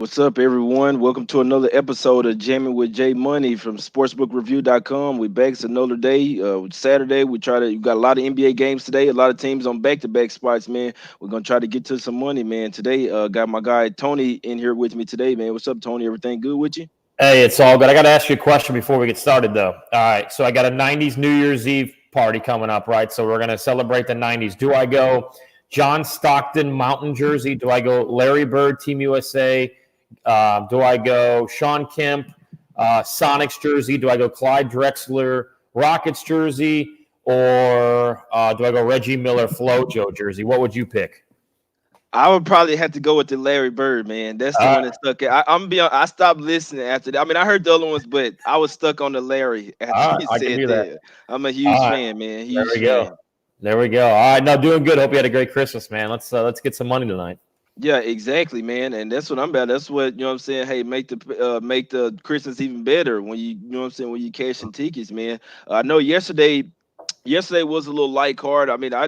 What's up, everyone? Welcome to another episode of Jammin with J Money from sportsbookreview.com. We back. It's another day. Saturday. We got a lot of NBA games today. A lot of teams on back-to-back spots, man. We're gonna try to get to some money, man. Today, got my guy Tony in here with me today, man. What's up, Tony? Everything good with you? Hey, it's all good. I got to ask you a question before we get started, though. All right, so I got a 90s New Year's Eve party coming up, right? So we're going to celebrate the 90s. Do I go John Stockton Mountain Jersey? Do I go Larry Bird Team USA? Do I go Sean Kemp Sonics jersey? Do I go Clyde Drexler Rockets jersey? Or do I go Reggie Miller FloJo jersey? What would you pick? I would probably have to go with the Larry Bird, man. That's the one that stuck. I'm be. I stopped listening after that. I mean, I heard the other ones, but I was stuck on the Larry after All right, he I'll give said you that. that. I'm a All huge right, fan, man. there Huge we go. fan. There we go. All right, no, doing good. Hope you had a great Christmas, man. Let's get some money tonight. Yeah, exactly, man. And that's what I'm about. That's what what I'm saying. Hey, make the Christmas even better when you know what I'm saying when you cash in tickets, man. I know yesterday was a little light card. I mean, I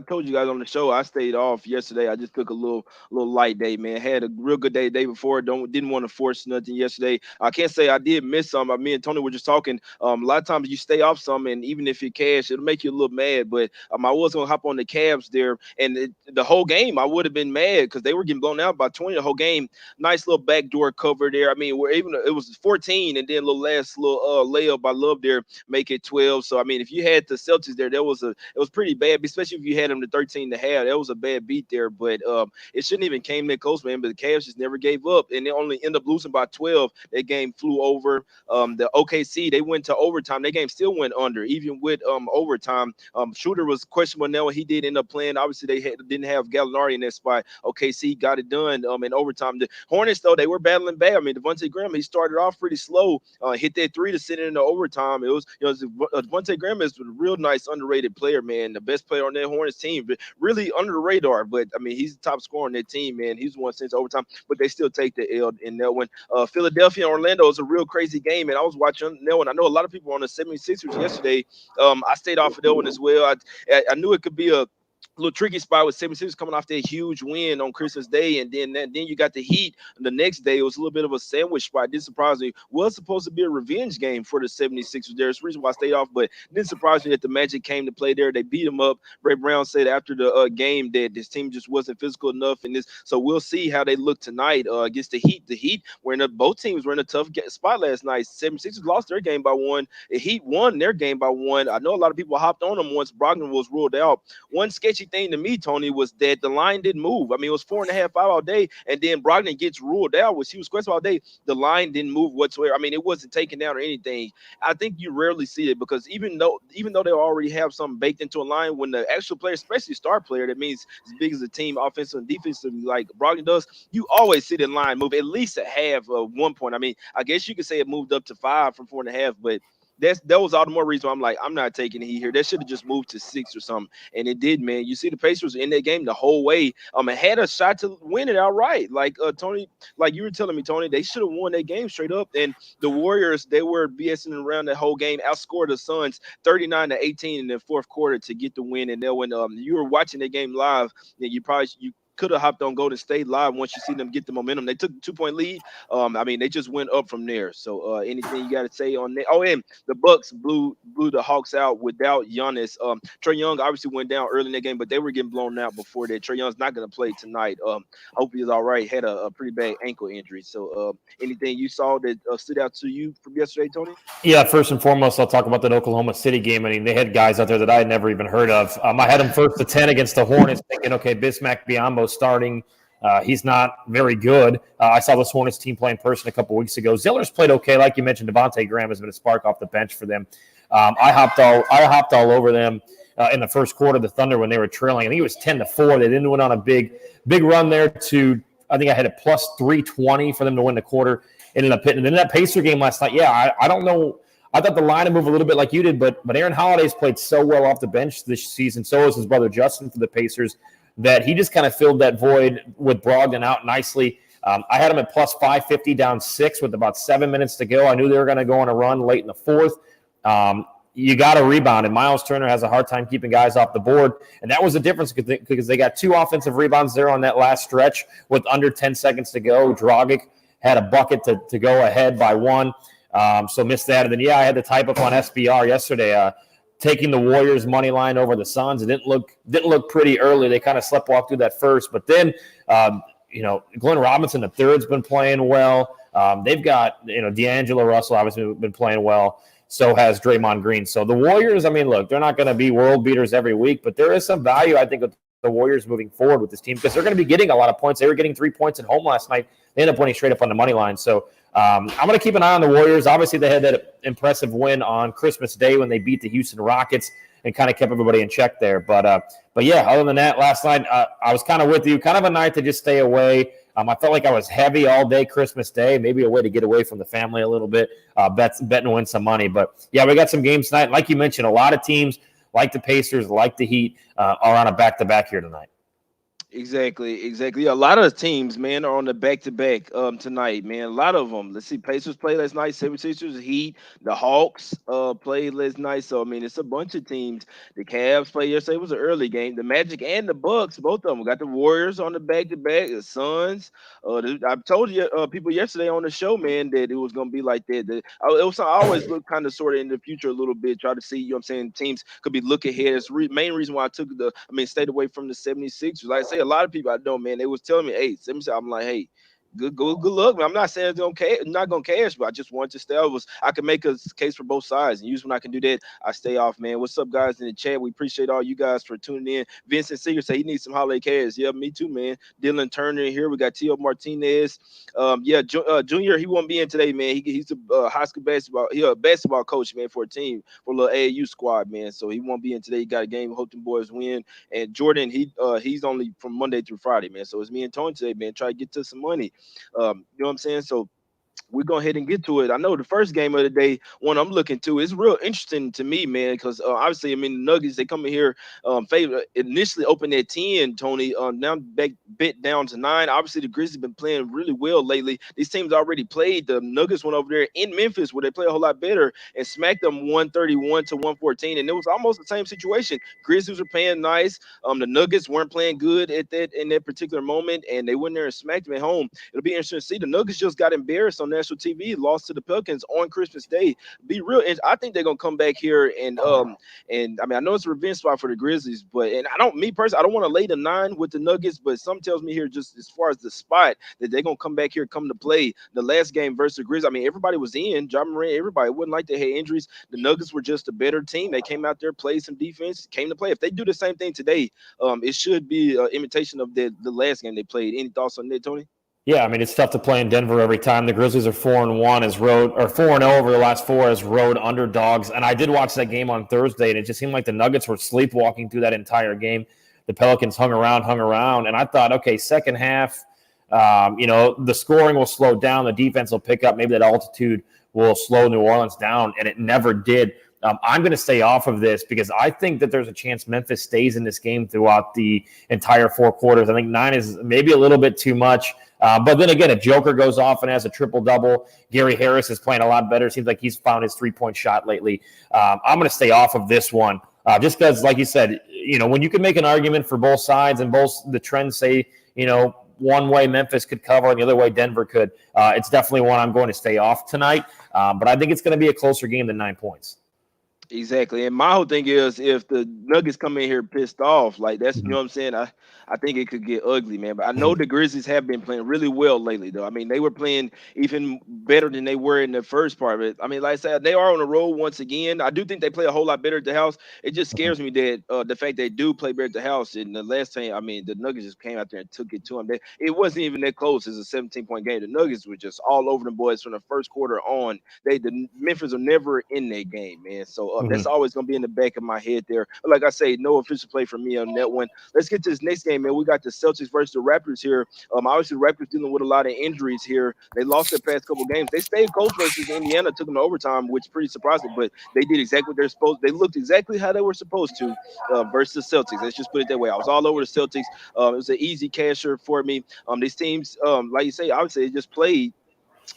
told you guys on the show I stayed off yesterday. I just took a little light day, man. Had a real good day the day before. Didn't want to force nothing yesterday. I can't say I did miss some. Me and Tony were just talking. A lot of times you stay off some, and even if you cash, it'll make you a little mad. But I was gonna hop on the Cavs there, and the whole game I would have been mad because they were getting blown out by 20 the whole game. Nice little backdoor cover there. I mean, it was 14, and then a little last little layup by Love there make it 12. So I mean, if you had the Celtics there, it was pretty bad, especially if you had them to 13 to half. That was a bad beat there, but it shouldn't even came that close, man. But the Cavs just never gave up, and they only ended up losing by 12. That game flew over. The OKC, they went to overtime. That game still went under, even with overtime. Shooter was questionable now, and he did end up playing. Obviously, didn't have Gallinari in that spot. OKC got it done in overtime. The Hornets, though, they were battling bad. I mean, Devontae Graham, he started off pretty slow, hit that three to send it into overtime. It was, Devontae Graham is a real nice underrated player, man. The best player on that Hornets team, but really under the radar. But I mean, he's the top scorer on that team, man. He's won since overtime, but they still take the L in that one. Philadelphia and Orlando is a real crazy game, and I was watching that one. I know a lot of people were on the 76ers yesterday. I stayed off of that one as well. I knew it could be a little tricky spot with 76 coming off that huge win on Christmas Day, and then you got the Heat the next day. It was a little bit of a sandwich spot. Didn't surprise me. Was supposed to be a revenge game for the 76ers. There's a reason why I stayed off, but didn't surprise me that the Magic came to play there. They beat them up. Ray Brown said after the game that this team just wasn't physical enough, so we'll see how they look tonight against the Heat. The Heat both teams were in a tough spot last night. 76ers lost their game by one. The Heat won their game by one. I know a lot of people hopped on them once Brogdon was ruled out. One sketchy thing to me, Tony, was that the line didn't move. I mean, it was 4.5 all day, and then Brogdon gets ruled out, which he was questioned all day. The line didn't move whatsoever. I mean, it wasn't taken down or anything. I think you rarely see it because even though they already have something baked into a line, when the actual player, especially star player, that means as big as the team, offensive and defensive, like Brogdon does, you always see the line move at least a half of 1 point. I mean, I guess you could say it moved up to 5 from 4.5, but that was all the more reason why I'm like, I'm not taking it here. That should have just moved to 6 or something. And it did, man. You see the Pacers in that game the whole way. It had a shot to win it outright. Like Tony, like you were telling me, Tony, they should have won that game straight up. And the Warriors, they were BSing around that whole game, outscored the Suns 39-18 in the fourth quarter to get the win. And then when you were watching that game live, then you could have hopped on Golden State live once you see them get the momentum. They took a 2-point lead. I mean, they just went up from there. So anything you got to say on that? Oh, and the Bucks blew the Hawks out without Giannis. Trae Young obviously went down early in that game, but they were getting blown out before that. Trae Young's not going to play tonight. Hope he's all right. Had a pretty bad ankle injury. So anything you saw that stood out to you from yesterday, Tony? Yeah, first and foremost, I'll talk about that Oklahoma City game. I mean, they had guys out there that I had never even heard of. I had them first to 10 against the Hornets, thinking, okay, Bismack Biyombo starting. He's not very good. I saw this Hornets team play in person a couple weeks ago. Ziller's played okay. Like you mentioned, Devontae Graham has been a spark off the bench for them. I hopped all over them in the first quarter, the Thunder, when they were trailing. I think it was 10-4. They didn't went on a big run there to, I think I had a plus 320 for them to win the quarter. Ended up hitting. And then that Pacer game last night, I don't know. I thought the line would move a little bit like you did, but Aaron Holiday's played so well off the bench this season. So has his brother Justin for the Pacers, that he just kind of filled that void with Brogdon out nicely. I had him at plus 550 down 6 with about 7 minutes to go. I knew they were going to go on a run late in the fourth. you got to rebound. And Miles Turner has a hard time keeping guys off the board. And that was the difference because they got 2 offensive rebounds there on that last stretch with under 10 seconds to go. Dragic had a bucket to go ahead by 1. So missed that. And then, I had to type up on SBR yesterday, taking the Warriors money line over the Suns. It didn't look pretty early. They kind of sleptwalked through that first. But then, Glenn Robinson III's been playing well. They've got, D'Angelo Russell obviously been playing well. So has Draymond Green. So the Warriors, look, they're not going to be world beaters every week, but there is some value, I think, with the Warriors moving forward with this team because they're going to be getting a lot of points. They were getting 3 points at home last night. They ended up winning straight up on the money line. So I'm going to keep an eye on the Warriors. Obviously, they had that impressive win on Christmas Day when they beat the Houston Rockets and kind of kept everybody in check there. But yeah, other than that, last night I was kind of with you. Kind of a night to just stay away. I felt like I was heavy all day Christmas Day, maybe a way to get away from the family a little bit, betting to win some money. But, yeah, we got some games tonight. Like you mentioned, a lot of teams like the Pacers, like the Heat, are on a back-to-back here tonight. Exactly. Yeah, a lot of teams, man, are on the back-to-back tonight, man. A lot of them. Let's see, Pacers played last night, 76ers, Heat, the Hawks played last night. So, it's a bunch of teams. The Cavs played yesterday. It was an early game. The Magic and the Bucks, both of them. We got the Warriors on the back-to-back, the Suns. I told you people yesterday on the show, man, that it was going to be like that. I always look kind of sort of in the future a little bit, try to see, teams could be look ahead. It's the main reason why I took stayed away from the 76ers. Like I say, a lot of people I know, man, they was telling me, hey, I'm like, hey, good luck. Man, I'm not saying it's not gonna cash, but I just wanted to stay. I can make a case for both sides, and usually when I can do that, I stay off, man. What's up, guys in the chat? We appreciate all you guys for tuning in. Vincent Seeger say he needs some holiday cash. Yeah, me too, man. Dylan Turner in here. We got Tio Martinez. Junior, he won't be in today, man. He's a high school basketball coach, man, for a team for a little AAU squad, man. So he won't be in today. He got a game. Hope them boys win. And Jordan, he's only from Monday through Friday, man. So it's me and Tony today, man. Try to get to some money. You know what I'm saying? So we go ahead and get to it. I know the first game of the day, one I'm looking to, is real interesting to me, man, because obviously, the Nuggets, they come in here, initially opened at 10, Tony, now bit down to 9. Obviously, the Grizzlies have been playing really well lately. These teams already played. The Nuggets went over there in Memphis where they play a whole lot better and smacked them 131 to 114, and it was almost the same situation. Grizzlies were playing nice. The Nuggets weren't playing good in that particular moment, and they went there and smacked them at home. It'll be interesting to see. The Nuggets just got embarrassed on national TV, lost to the Pelicans on Christmas Day. Be real, and I think they're gonna come back here and I know it's a revenge spot for the Grizzlies, but I don't want to lay the 9 with the Nuggets, but some tells me here just as far as the spot that they're gonna come back here, come to play the last game versus the Grizzlies. Everybody was in, Jammin, everybody. It wasn't like they had injuries. The Nuggets were just a better team. They came out there, played some defense, came to play. If they do the same thing today, it should be an imitation of the last game they played. Any thoughts on that, Tony? Yeah, it's tough to play in Denver every time. The Grizzlies are 4-1 as road, or 4-0 over the last 4 as road underdogs. And I did watch that game on Thursday, and it just seemed like the Nuggets were sleepwalking through that entire game. The Pelicans hung around, and I thought, okay, second half, the scoring will slow down, the defense will pick up, maybe that altitude will slow New Orleans down, and it never did. I'm going to stay off of this because I think that there's a chance Memphis stays in this game throughout the entire 4 quarters. I think 9 is maybe a little bit too much. But then again, if Joker goes off and has a triple-double, Gary Harris is playing a lot better. Seems like he's found his three-point shot lately. I'm going to stay off of this one just because, like you said, when you can make an argument for both sides and both the trends say, one way Memphis could cover and the other way Denver could, it's definitely one I'm going to stay off tonight. But I think it's going to be a closer game than 9 points. Exactly. And my whole thing is if the Nuggets come in here pissed off, like that's, you know what I'm saying? I think it could get ugly, man. But I know the Grizzlies have been playing really well lately, though. They were playing even better than they were in the first part of it. Like I said, they are on the road once again. I do think they play a whole lot better at the house. It just scares me that the fact they do play better at the house. And the last time, the Nuggets just came out there and took it to them. It wasn't even that close. It's a 17-point game. The Nuggets were just all over them boys from the first quarter on. The Memphis are never in that game, man. So that's always going to be in the back of my head there. But like I say, no official play for me on that one. Let's get to this next game, man. We got the Celtics versus the Raptors here. Obviously, the Raptors dealing with a lot of injuries here. They lost their past couple games. They stayed close versus Indiana, took them to overtime, which is pretty surprising, but they did exactly what they're supposed to. They looked exactly how they were supposed to versus the Celtics. Let's just put it that way. I was all over the Celtics. It was an easy casher for me. These teams, like you say, obviously, they just played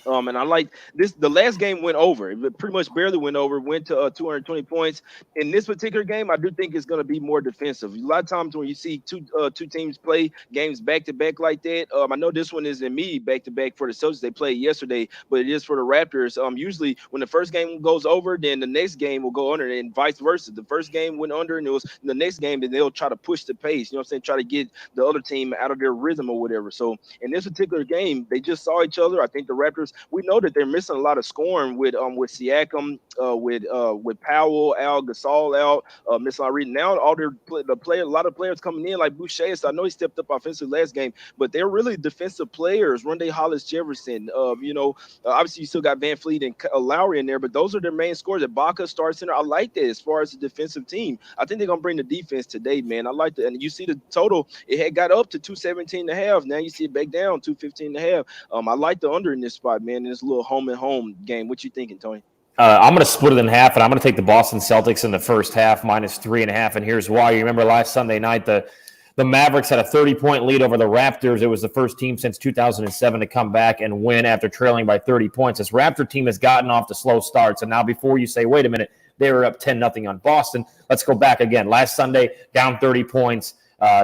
And I like this. The last game went over. It pretty much barely went over. Went to 220 points. In this particular game, I do think it's going to be more defensive. A lot of times when you see two teams play games back to back like that, I know this one isn't me back to back for the Celtics. They played yesterday, but it is for the Raptors. Usually when the first game goes over, then the next game will go under, and vice versa. The first game went under, and it was the next game. Then they'll try to push the pace. You know what I'm saying? Try to get the other team out of their rhythm or whatever. So in this particular game, they just saw each other. I think the Raptors. We know that they're missing a lot of scoring with Siakam, with Powell, Al Gasol out, missing out. Now all a lot of players coming in like Boucher. So I know he stepped up offensively last game, but they're really defensive players. Rondé Hollis Jefferson, obviously you still got Van Fleet and Lowry in there, but those are their main scorers. Ibaka starts center. I like that as far as the defensive team. I think they're gonna bring the defense today, man. I like that, and you see the total. It had got up to 217.5. Now you see it back down 215.5. I like the under in this spot, man. In this little home and home game. What you thinking, Tony? I'm going to split it in half, and I'm going to take the Boston Celtics in the first half -3.5. And here's why. You remember last Sunday night, the Mavericks had a 30-point lead over the Raptors. It was the first team since 2007 to come back and win after trailing by 30 points. This Raptor team has gotten off to slow starts. And now before you say, wait a minute, they were up 10-0 on Boston, let's go back again. Last Sunday, down 30 points,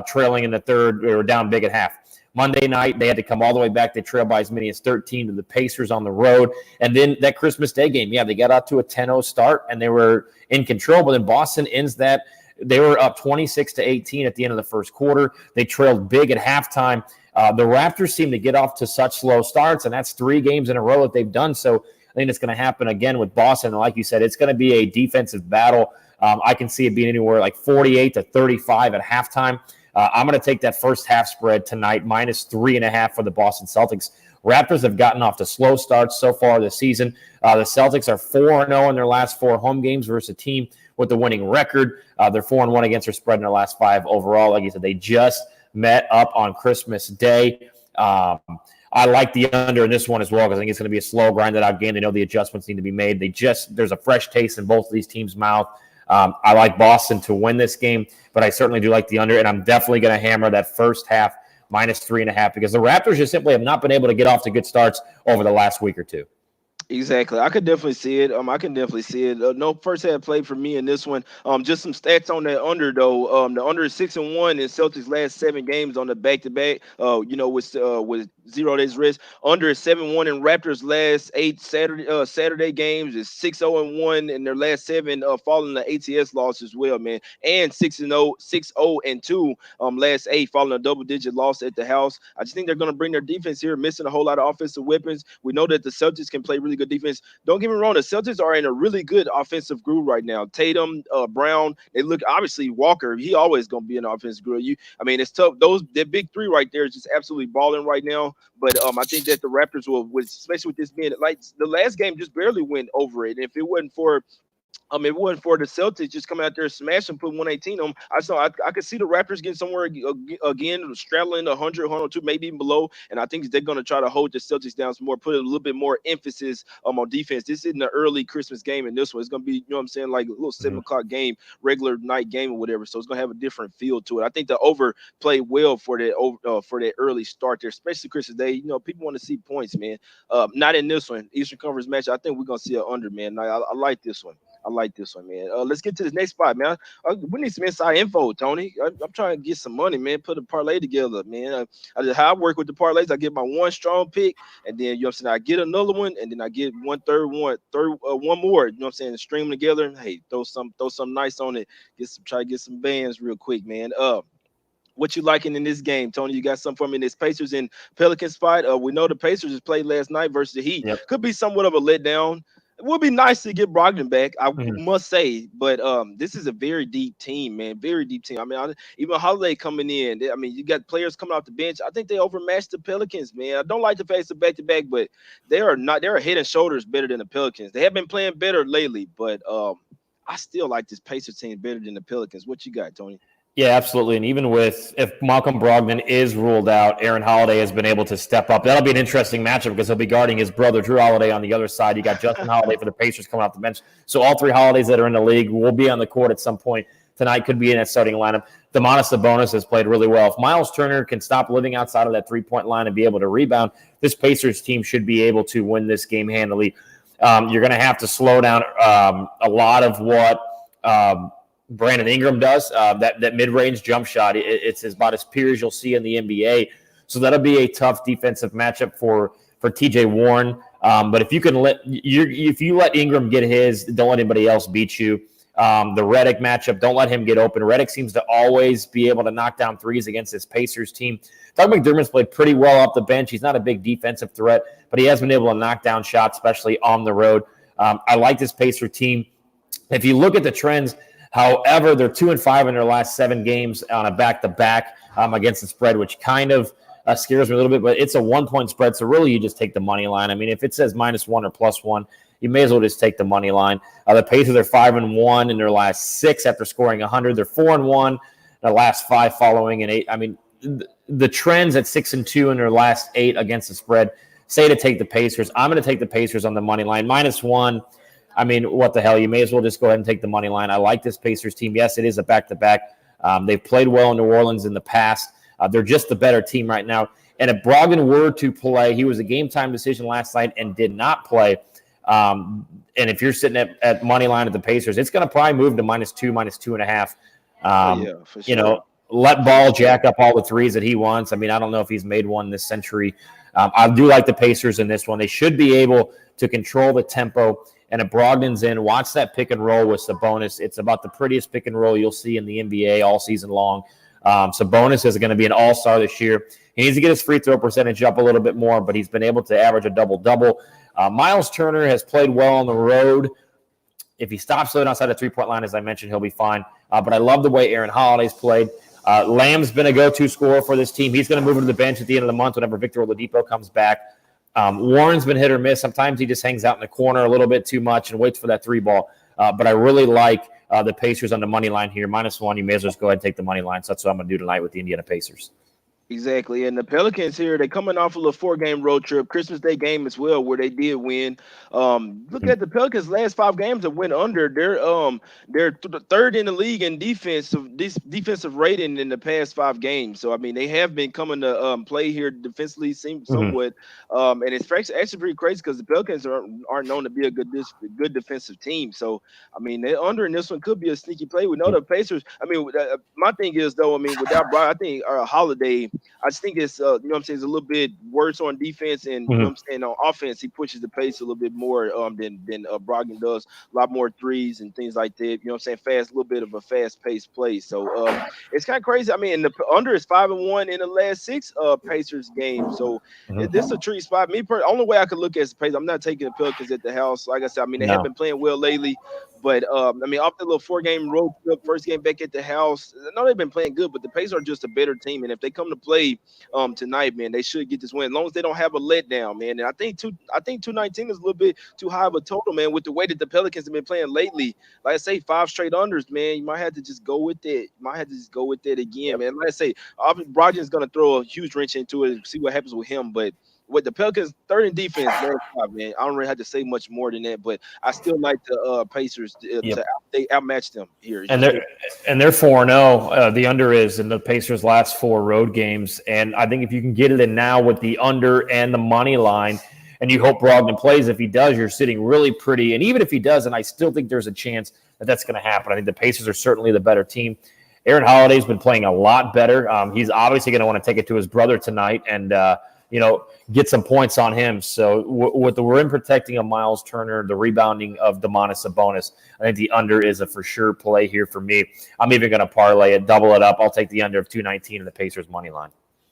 trailing in the third, or down big at half. Monday night, they had to come all the way back. They trailed by as many as 13 to the Pacers on the road. And then that Christmas Day game, they got out to a 10-0 start, and they were in control. But then Boston ends that. They were up 26-18 at the end of the first quarter. They trailed big at halftime. The Raptors seem to get off to such slow starts, and that's 3 games in a row that they've done. So I think it's going to happen again with Boston. And like you said, it's going to be a defensive battle. I can see it being anywhere like 48-35 at halftime. I'm going to take that first half spread tonight, -3.5 for the Boston Celtics. Raptors have gotten off to slow starts so far this season. The Celtics are 4-0 in their last 4 home games versus a team with a winning record. They're 4-1 against their spread in their last 5 overall. Like you said, they just met up on Christmas Day. I like the under in this one as well because I think it's going to be a slow, grinded-out game. They know the adjustments need to be made. There's a fresh taste in both of these teams' mouth. I like Boston to win this game, but I certainly do like the under, and I'm definitely going to hammer that first half -3.5 because the Raptors just simply have not been able to get off to good starts over the last week or two. Exactly. I could definitely see it. I can definitely see it. No first half play for me in this one. Just some stats on that under though. The under is 6-1 in Celtics last 7 games on the back-to-back. With 0 days rest. Under is 7-1 in Raptors last 8 Saturday games. Is 6-0-1 in their last 7 following the ATS loss as well, man. And 6-0-2 last 8 following a double-digit loss at the house. I just think they're going to bring their defense here, missing a whole lot of offensive weapons. We know that the Celtics can play really good defense. Don't get me wrong, the Celtics are in a really good offensive groove right now. Tatum, Browne, they look obviously Walker. He always gonna be an offensive groove. It's tough. That big 3 right there is just absolutely balling right now. But I think that the Raptors will, especially with this being like the last game, just barely went over it. And if it wasn't for the Celtics just coming out there smashing, put 118 on them, I could see the Raptors getting somewhere again, straddling 100, 102, maybe even below. And I think they're going to try to hold the Celtics down some more, put a little bit more emphasis on defense. This isn't an early Christmas game in this one. It's going to be, like a little 7 o'clock game, regular night game or whatever. So it's going to have a different feel to it. I think the over played well for that early start there, especially Christmas Day. People want to see points, man. Not in this one. Eastern Conference match. I think we're going to see an under, man. I like this one. I like this one, man. Let's get to this next spot, man. We need some inside info, Tony. I'm trying to get some money, man. Put a parlay together, man. How I work with the parlays, I get my 1 strong pick, and then I get another one, and then I get one more. And string them together. And hey, throw some nice on it. Try to get some bands real quick, man. What you liking in this game, Tony? You got something for me in this Pacers and Pelicans spot? We know the Pacers just played last night versus the Heat. Yep. Could be somewhat of a letdown. It would be nice to get Brogdon back, I must say, but this is a very deep team, man. Very deep team. Even Holiday coming in. You got players coming off the bench. I think they overmatched the Pelicans, man. I don't like to face the back-to-back, but they're head and shoulders better than the Pelicans. They have been playing better lately, but I still like this Pacers team better than the Pelicans. What you got, Tony? Yeah, absolutely. And even if Malcolm Brogdon is ruled out, Aaron Holiday has been able to step up. That'll be an interesting matchup because he'll be guarding his brother, Drew Holiday, on the other side. You got Justin Holiday for the Pacers coming off the bench. So all 3 Holidays that are in the league will be on the court at some point tonight could be in that starting lineup. Domantas Sabonis has played really well. If Miles Turner can stop living outside of that three-point line and be able to rebound, this Pacers team should be able to win this game handily. You're going to have to slow down a lot of what Brandon Ingram does. That mid-range jump shot, it's about as pure as you'll see in the NBA. So that'll be a tough defensive matchup for TJ Warren. But if you let Ingram get his, don't let anybody else beat you. The Redick matchup, don't let him get open. Redick seems to always be able to knock down threes against this Pacers team. Doug McDermott's played pretty well off the bench. He's not a big defensive threat, but he has been able to knock down shots, especially on the road. I like this Pacer team. If you look at the trends, however, they're 2-5 in their last 7 games on a back-to-back against the spread, which kind of scares me a little bit, but it's a 1-point spread, so really you just take the money line. I mean, if it says -1 or +1, you may as well just take the money line. The Pacers are 5-1 in their last 6 after scoring 100. They're 4-1 in their last 5 following an 8. I mean, the trends at 6-2 in their last 8 against the spread say to take the Pacers. I'm going to take the Pacers on the money line. -1. I mean, what the hell? You may as well just go ahead and take the money line. I like this Pacers team. Yes, it is a back-to-back. They've played well in New Orleans in the past. They're just the better team right now. And if Brogdon were to play, he was a game-time decision last night and did not play. And if you're sitting at money line at the Pacers, it's going to probably move to -2, -2.5. For sure. You know, let Ball jack up all the threes that he wants. I mean, I don't know if he's made one this century. I do like the Pacers in this one. They should be able to control the tempo. And if Brogdon's in, watch that pick and roll with Sabonis. It's about the prettiest pick and roll you'll see in the NBA all season long. Sabonis is going to be an all-star this year. He needs to get his free throw percentage up a little bit more, but he's been able to average a double-double. Miles Turner has played well on the road. If he stops living outside the three-point line, as I mentioned, he'll be fine. But I love the way Aaron Holiday's played. Lamb's been a go-to scorer for this team. He's going to move him to the bench at the end of the month whenever Victor Oladipo comes back. Warren's been hit or miss. Sometimes he just hangs out in the corner a little bit too much and waits for that 3 ball. But I really like the Pacers on the money line here. -1, you may as well just go ahead and take the money line. So that's what I'm going to do tonight with the Indiana Pacers. Exactly. And the Pelicans here, they're coming off a little 4-game road trip, Christmas Day game as well, where they did win. Look at the Pelicans' last 5 games that went under. They're third in the league in defensive rating in the past 5 games. So I mean, they have been coming to play here defensively, somewhat. And it's actually pretty crazy because the Pelicans aren't known to be a good defensive team. So I mean, they're under in this one could be a sneaky play. We know the Pacers. I mean, my thing is though, I mean, without Brian, I think Holiday. I just think it's, you know what I'm saying, it's a little bit worse on defense, and you know what I'm saying, on offense, he pushes the pace a little bit more than Brogdon does. A lot more threes and things like that. You know what I'm saying, a little bit of a fast-paced play. So it's kind of crazy. I mean, the under is 5-1 in the last 6 Pacers games. So this is a treat spot. Only way I could look at the Pacers, I'm not taking the Pelicans at the house. Like I said, I mean, they have been playing well lately. But, I mean, off the little 4-game road trip, first game back at the house, I know they've been playing good, but the Pacers are just a better team. And if they come to play tonight, man, they should get this win as long as they don't have a letdown, man. And I think 219 is a little bit too high of a total, man, with the way that the Pelicans have been playing lately. Like I say, 5 straight unders, man. You might have to just go with it. You might have to just go with it again, man. Like I say, Brogdon's going to throw a huge wrench into it and see what happens with him. But with the Pelicans, third in defense, man, I don't really have to say much more than that, but I still like the Pacers they outmatch them here. And they're 4-0. The under is in the Pacers' last 4 road games, and I think if you can get it in now with the under and the money line, and you hope Brogdon plays, if he does, you're sitting really pretty. And even if he doesn't, I still think there's a chance that that's going to happen. I think the Pacers are certainly the better team. Aaron Holiday's been playing a lot better. He's obviously going to want to take it to his brother tonight, and get some points on him. So with the rim protecting of Miles Turner, the rebounding of Domantas Sabonis, I think the under is a for sure play here for me. I'm even going to parlay it, double it up. I'll take the under of 219 in the Pacers money line.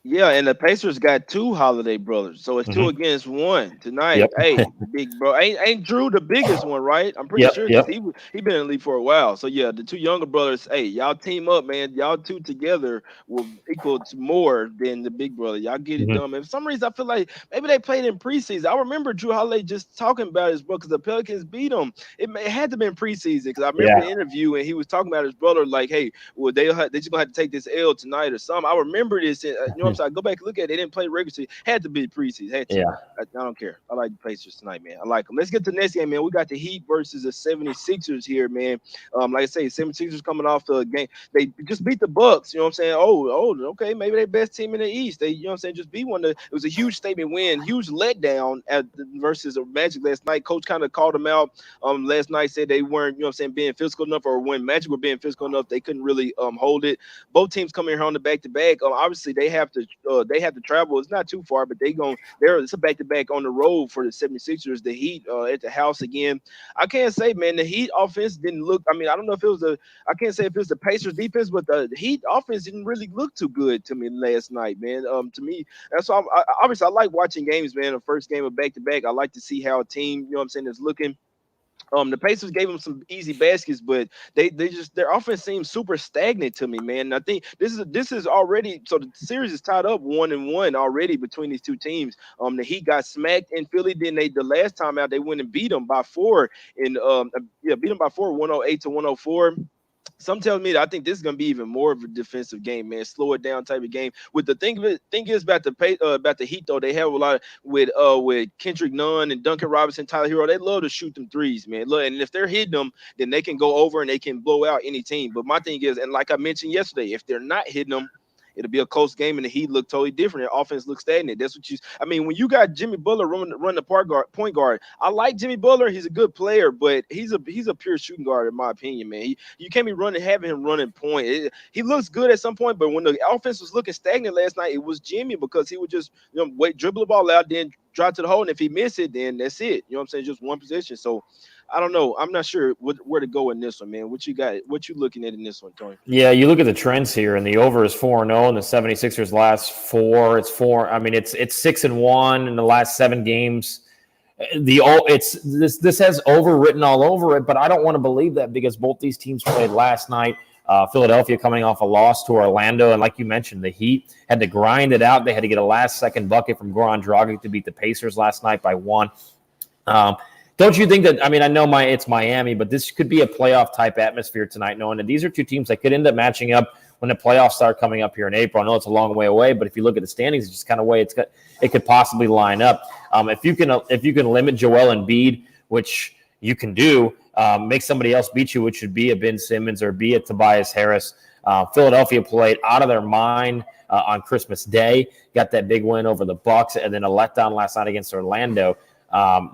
Yeah, and the Pacers got 2 Holiday brothers, so it's 2 against 1 tonight. Yep. Hey, big bro, ain't Drew the biggest one, right? I'm pretty sure because he been in the league for a while. So yeah, the 2 younger brothers, hey, y'all team up, man. Y'all 2 together will equal to more than the big brother. Y'all get it done, man. For some reason, I feel like maybe they played in preseason. I remember Drew Holiday just talking about his brother because the Pelicans beat him. It had to have been preseason because I remember the interview and he was talking about his brother like, hey, well they just gonna have to take this L tonight or something. I remember this, you know what I'm sorry. Go back and look at it. They didn't play regular season. Had to be preseason. Had to. Yeah. I don't care. I like the Pacers tonight, man. I like them. Let's get to the next game, man. We got the Heat versus the 76ers here, man. Like I say, 76ers coming off the game. They just beat the Bucks. You know what I'm saying? Okay. Maybe they best team in the East. They, you know what I'm saying, just beat one. It was a huge statement win, huge letdown versus the Magic last night. Coach kind of called them out. Last night said they weren't, you know what I'm saying, being physical enough, or when Magic were being physical enough, they couldn't really hold it. Both teams coming here on the back-to-back. Obviously, they have to travel. It's not too far, but it's a back-to-back on the road for the 76ers. The Heat at the house again. I can't say, man, the Heat offense didn't look. I mean, I don't know if it was I can't say if it was the Pacers defense, but the Heat offense didn't really look too good to me last night, man. To me, that's why obviously I like watching games, man. The first game of back-to-back, I like to see how a team, you know what I'm saying, is looking. The Pacers gave them some easy baskets, but they just their offense seems super stagnant to me, man. And I think this is already, so the series is tied up 1-1 already between these two teams. The Heat got smacked in Philly. Then the last time out they went and beat them by 4 beat them by 4, 108-104. Some tell me that I think this is gonna be even more of a defensive game, man. Slow it down type of game. With the thing is about the Heat though, they have a lot with Kendrick Nunn and Duncan Robinson, Tyler Hero. They love to shoot them threes, man. Look, and if they're hitting them, then they can go over and they can blow out any team. But my thing is, and like I mentioned yesterday, if they're not hitting them, it'll be a close game, and the Heat look totally different. The offense looks stagnant. That's what when you got Jimmy Butler run the point guard, I like Jimmy Butler. He's a good player, but he's a pure shooting guard, in my opinion, man. You can't be having him running point. He looks good at some point, but when the offense was looking stagnant last night, it was Jimmy, because he would just dribble the ball out, then drive to the hole, and if he miss it, then that's it. You know what I'm saying? Just one possession. So I don't know. I'm not sure where to go in this one, man. What you got? What you looking at in this one, Tony? Yeah, you look at the trends here, and the over is 4-0, and the 76ers last 4. It's 4. I mean, it's 6-1 in the last 7 games. This has over written all over it, but I don't want to believe that, because both these teams played last night. Philadelphia coming off a loss to Orlando, and like you mentioned, the Heat had to grind it out. They had to get a last-second bucket from Goran Dragic to beat the Pacers last night by 1. Don't you think that, I mean, I know it's Miami, but this could be a playoff type atmosphere tonight, knowing that these are two teams that could end up matching up when the playoffs start coming up here in April. I know it's a long way away, but if you look at the standings, it's just kind of way it could possibly line up. If you can limit Joel Embiid, which you can do, make somebody else beat you, which should be a Ben Simmons or be a Tobias Harris. Philadelphia played out of their mind on Christmas Day, got that big win over the Bucks, and then a letdown last night against Orlando.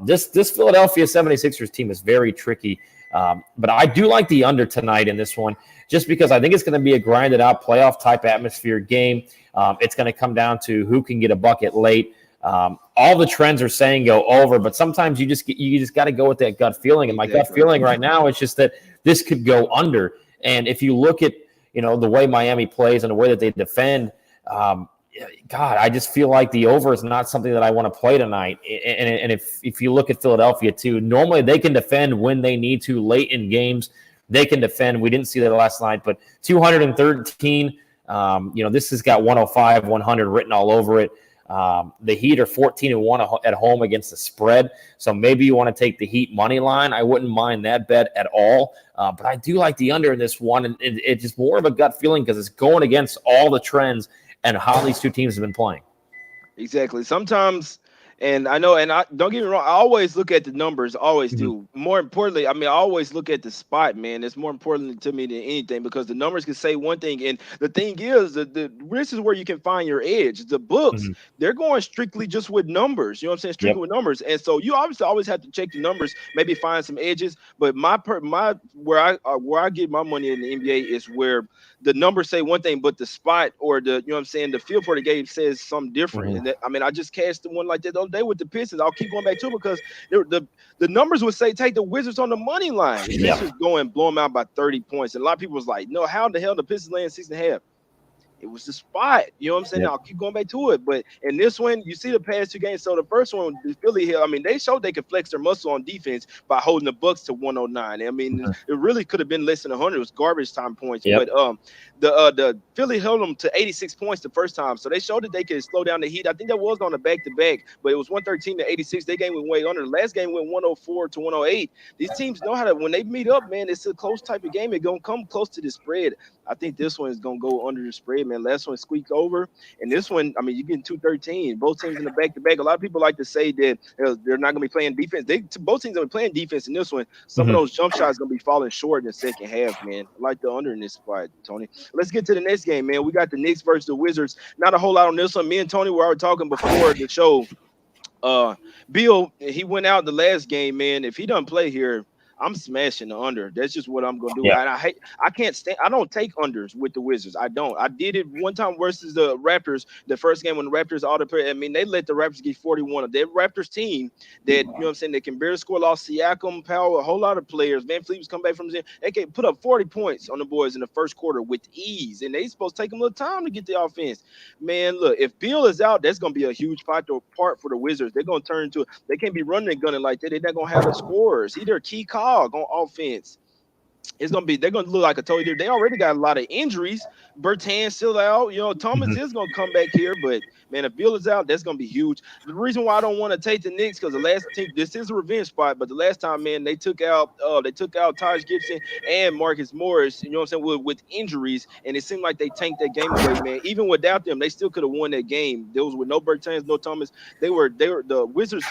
This Philadelphia 76ers team is very tricky, but I do like the under tonight in this one, just because I think it's going to be a grinded out playoff type atmosphere game. It's going to come down to who can get a bucket late. All the trends are saying go over, but sometimes you just got to go with that gut feeling. And my gut feeling right now is just that this could go under. And if you look at the way Miami plays and the way that they defend, God, I just feel like the over is not something that I want to play tonight. And if you look at Philadelphia too, normally they can defend when they need to late in games. They can defend. We didn't see that last night, but 213. This has got 105, 100 written all over it. The Heat are 14-1 at home against the spread, so maybe you want to take the Heat money line. I wouldn't mind that bet at all, but I do like the under in this one, and it's just more of a gut feeling because it's going against all the trends and how these two teams have been playing. Exactly. Sometimes, and I know, and I don't get me wrong, I always look at the numbers, always do. More importantly, I always look at the spot, man. It's more important to me than anything, because the numbers can say one thing, and the thing is, this is where you can find your edge. The books, they're going strictly just with numbers. You know what I'm saying? Strictly with numbers, and so you obviously always have to check the numbers, maybe find some edges. But where I get my money in the NBA is where the numbers say one thing, but the spot or the feel for the game says something different. And that, I just cashed the one like that the other day with the Pistons. I'll keep going back to it because the numbers would say take the Wizards on the money line. The Pistons go and blow them out by 30 points. And a lot of people was like, no, how the hell the Pistons laying 6.5? It was the spot. You know what I'm saying? I'll keep going back to it. But in this one, you see the past 2 games. So the first one, the Philly Hill, they showed they could flex their muscle on defense by holding the Bucks to 109. It really could have been less than 100. It was garbage time points. But the Philly held them to 86 points the first time. So they showed that they could slow down the Heat. I think that was on a back-to-back, but it was 113-86. Their game went way under. The last game went 104-108. These teams know how to, when they meet up, man, it's a close type of game. It's going to come close to the spread. I think this one is going to go under the spread, man. man. Last one squeaked over, and this one, I mean, you're getting 213. Both teams in the back-to-back. A lot of people like to say that they're not going to be playing defense. Both teams are playing defense in this one. Some of Mhm. those jump shots going to be falling short in the second half, man. I like the under in this spot, Tony. Let's get to the next game, man. We got the Knicks versus the Wizards. Not a whole lot on this one. Me and Tony were already talking before the show. Bill, he went out the last game, man. If he doesn't play here, I'm smashing the under. That's just what I'm gonna do. Yeah. And I can't stand. I don't take unders with the Wizards. I don't. I did it one time versus the Raptors. The first game when the Raptors all the play. I mean, they let the Raptors get 41. Of their Raptors team that you know what I'm saying. They can barely score. Lost Siakam, Powell, a whole lot of players. Van Fleet was come back from Zen. They can put up 40 points on the boys in the first quarter with ease, and they supposed to take them a little time to get the offense. Man, look, if Bill is out, that's gonna be a huge part for the Wizards. They're gonna turn into. They can't be running and gunning like that. They're not gonna have the scorers. He their key cog on offense. They're gonna look like I told you. They already got a lot of injuries. Bertan's still out. You know, Thomas Mhm. is gonna come back here, but man, if Bill is out, that's gonna be huge. The reason why I don't want to take the Knicks because the last team, this is a revenge spot, but the last time, man, they took out Taj Gibson and Marcus Morris. You know what I'm saying with injuries, and it seemed like they tanked that game away, man. Even without them, they still could have won that game. There was with no Bertans, no Thomas. They were the Wizards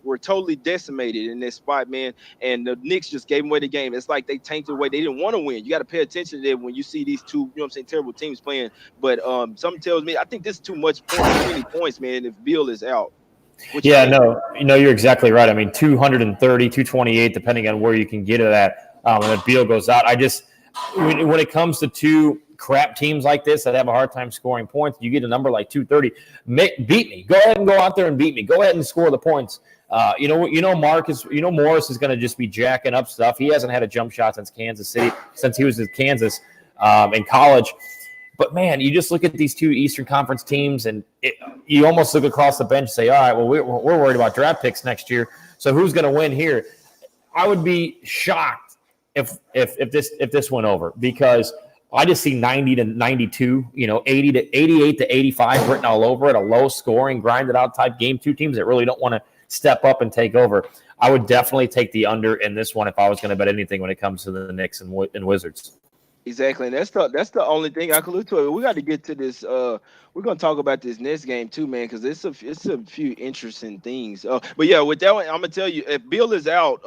were totally decimated in this spot, man, and the Knicks just gave away the game. It's like they tanked it away. They didn't want to win. You got to pay attention to that when you see these two, you know what I'm saying, terrible teams playing. But something tells me I think this is too many points, man. If Bill is out, what you Yeah, think? no, you're exactly right. I mean, 230, 228, depending on where you can get it at. And if Beal goes out, when it comes to two crap teams like this that have a hard time scoring points, you get a number like 230. Beat me. Go ahead and go out there and beat me. Go ahead and score the points. Morris is going to just be jacking up stuff. He hasn't had a jump shot since Kansas City, since he was in Kansas in college. But, man, you just look at these two Eastern Conference teams, and you almost look across the bench and say, all right, well, we're worried about draft picks next year, so who's going to win here? I would be shocked if this went over because I just see 90 to 92, 80 to 88 to 85 written all over it, a low-scoring, grinded-out type game, two teams that really don't want to step up and take over. I would definitely take the under in this one if I was going to bet anything when it comes to the Knicks and Wizards. Exactly, and that's the only thing I could look to. We got to get to this. We're gonna talk about this next game too, man, because it's a few interesting things. But yeah, with that one, I'm gonna tell you, if Bill is out,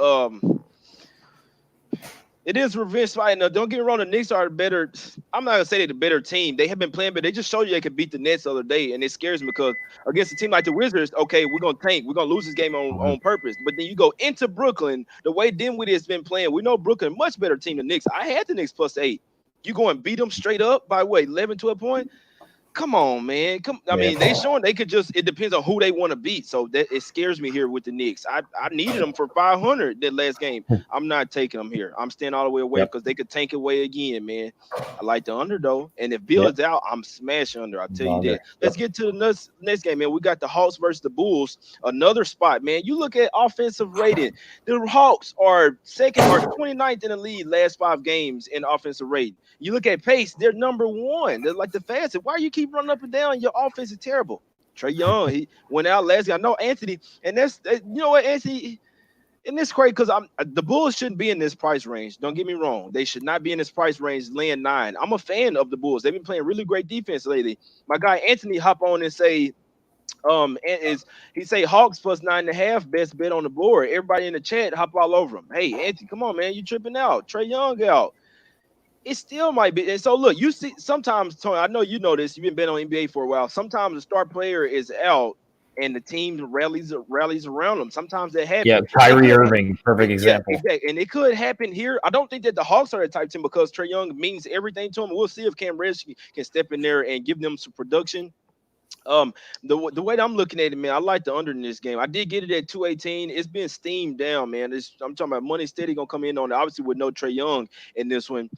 it is revenge fight. Now, don't get me wrong, the Knicks are better. I'm not gonna say they're the better team. They have been playing, but they just showed you they could beat the Nets the other day, and it scares me because against a team like the Wizards, okay, we're gonna tank, we're gonna lose this game on purpose. But then you go into Brooklyn, the way Dinwiddie has been playing, we know Brooklyn much better team than Knicks. I had the Knicks +8. You go and beat them straight up by what 11, 12 points? Come on, man. I mean, they showing they could just. It depends on who they want to beat. So that it scares me here with the Knicks. I needed them for 500 that last game. I'm not taking them here. I'm staying all the way away because they could tank away again, man. I like the under though, and if Bill is out, I'm smashing under. I'll tell you that. Let's get to the next game, man. We got the Hawks versus the Bulls. Another spot, man. You look at offensive rating. The Hawks are second or 29th in the league last 5 games in offensive rating. You look at pace, they're number 1. They're like the fastest. Why you keep running up and down? Your offense is terrible. Trae Young, he went out last game. I know Anthony, and you know what, Anthony, and it's crazy because the Bulls shouldn't be in this price range. Don't get me wrong. They should not be in this price range, laying 9. I'm a fan of the Bulls. They've been playing really great defense lately. My guy Anthony hop on and say, he say Hawks +9.5, best bet on the board. Everybody in the chat hop all over him. Hey, Anthony, come on, man, you tripping out. Trae Young out. It still might be. And so look, you see sometimes, Tony, I know you know this. You've been betting on NBA for a while. Sometimes the star player is out and the team rallies around them. Sometimes that happens. Yeah, Kyrie Irving, perfect example. Yeah, exactly. And it could happen here. I don't think that the Hawks are the type team because Trae Young means everything to him. We'll see if Cam Reddish can step in there and give them some production. The way that I'm looking at it, man, I like the under in this game. I did get it at 218. It's been steamed down, man. I'm talking about money steady gonna come in on it, obviously with no Trae Young in this one.